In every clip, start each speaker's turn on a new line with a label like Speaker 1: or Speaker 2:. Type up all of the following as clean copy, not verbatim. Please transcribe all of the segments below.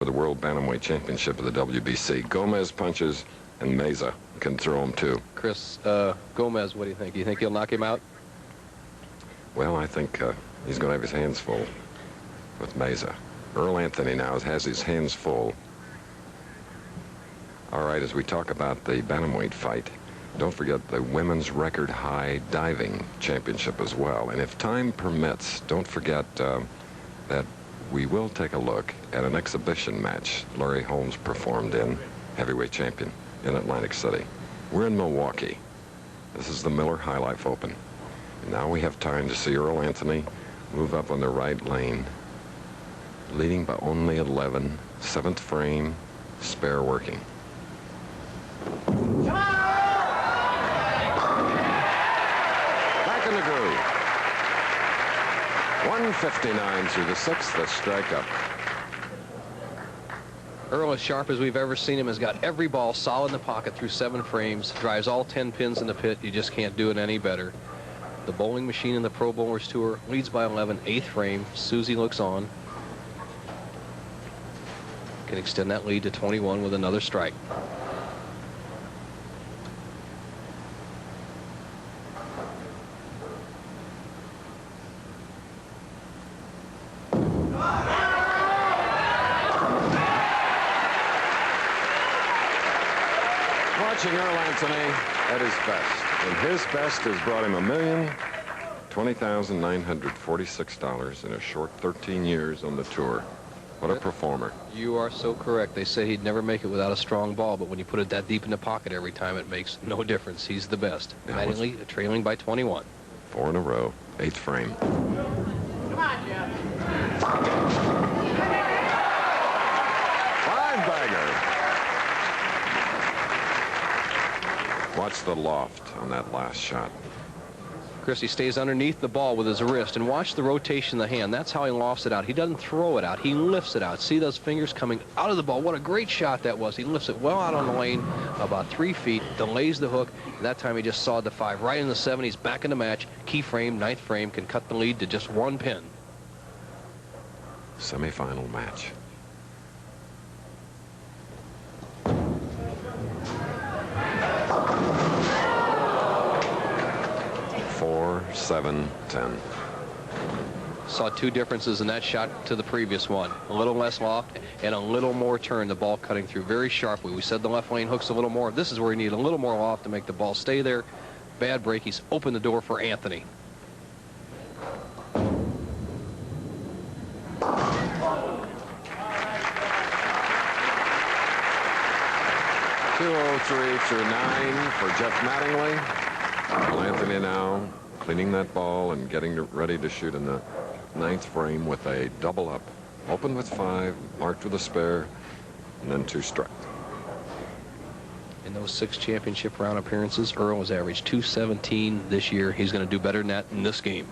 Speaker 1: for the World Bantamweight Championship of the WBC. Gomez punches, and Meza can throw him too.
Speaker 2: Chris, Gomez, what do you think? Do you think he'll knock him out?
Speaker 1: Well, I think he's going to have his hands full with Meza. Earl Anthony now has his hands full. All right, as we talk about the bantamweight fight, don't forget the women's record high diving championship as well. And if time permits, don't forget that we will take a look at an exhibition match Larry Holmes performed in, heavyweight champion, in Atlantic City. We're in Milwaukee. This is the Miller High Life Open. And now we have time to see Earl Anthony move up on the right lane, leading by only 11, 7th frame, spare working. Back in the groove. 159 through the 6th, the strike up.
Speaker 2: Earl, as sharp as we've ever seen him, has got every ball solid in the pocket through 7 frames, drives all 10 pins in the pit. You just can't do it any better. The bowling machine in the Pro Bowlers Tour leads by 11, 8th frame. Susie looks on. Can extend that lead to 21 with another strike.
Speaker 1: Watching Earl Anthony at his best. And his best has brought him $1,020,946 in a short 13 years on the tour. What a performer.
Speaker 2: You are so correct. They say he'd never make it without a strong ball, but when you put it that deep in the pocket every time, it makes no difference. He's the best. Mattingly trailing by 21.
Speaker 1: 4 in a row, 8th frame.
Speaker 3: Come on, Jeff.
Speaker 1: Five-bagger. Watch the loft on that last shot.
Speaker 2: Chris, he stays underneath the ball with his wrist, and watch the rotation of the hand. That's how he lofts it out. He doesn't throw it out. He lifts it out. See those fingers coming out of the ball. What a great shot that was. He lifts it well out on the lane, about 3 feet, delays the hook. And that time he just sawed the 5 right in the 7. He's back in the match. Key frame, 9th frame, can cut the lead to just 1 pin.
Speaker 1: Semifinal match. 4-7-10.
Speaker 2: Saw 2 differences in that shot to the previous one. A little less loft and a little more turn, the ball cutting through very sharply. We said the left lane hooks a little more. This is where you need a little more loft to make the ball stay there. Bad break. He's opened the door for Anthony.
Speaker 1: .203 through 9 for Jeff Mattingly. Earl Anthony now cleaning that ball and getting ready to shoot in the 9th frame with a double up. Open with 5, marked with a spare, and then 2 strikes.
Speaker 2: In those 6 championship round appearances, Earl has averaged .217 this year. He's going to do better than that in this game.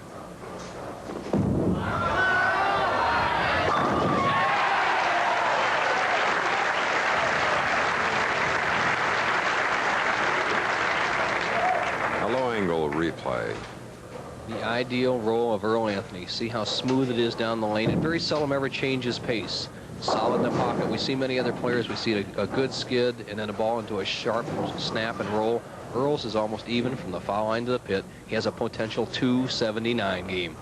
Speaker 1: Replay.
Speaker 2: The ideal roll of Earl Anthony. See how smooth it is down the lane. It very seldom ever changes pace. Solid in the pocket. We see many other players. We see a good skid and then a ball into a sharp snap and roll. Earl's is almost even from the foul line to the pit. He has a potential .279 game.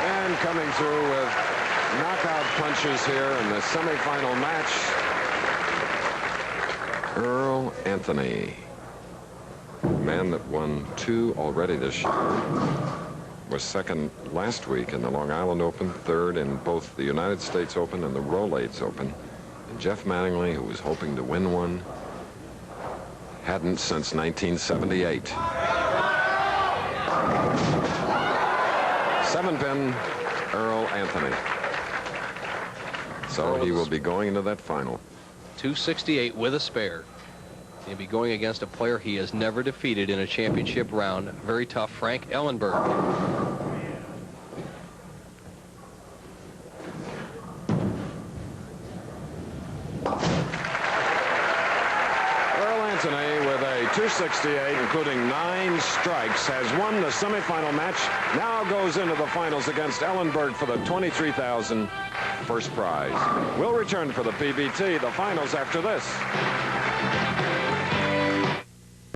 Speaker 1: And coming through with knockout punches here in the semifinal match, Earl Anthony, man that won 2 already this year, was 2nd last week in the Long Island Open, 3rd in both the United States Open and the Rolaids Open. And Jeff Mattingly, who was hoping to win one, hadn't since 1978. 7-pin Earl Anthony. So he will be going into that final.
Speaker 2: 268 with a spare. He'll be going against a player he has never defeated in a championship round. Very tough, Frank Ellenberg. Earl
Speaker 1: Anthony with a 268. 68, including 9 strikes, has won the semifinal match. Now goes into the finals against Ellenberg for the $23,000 first prize. We'll return for the PBT, the finals, after this.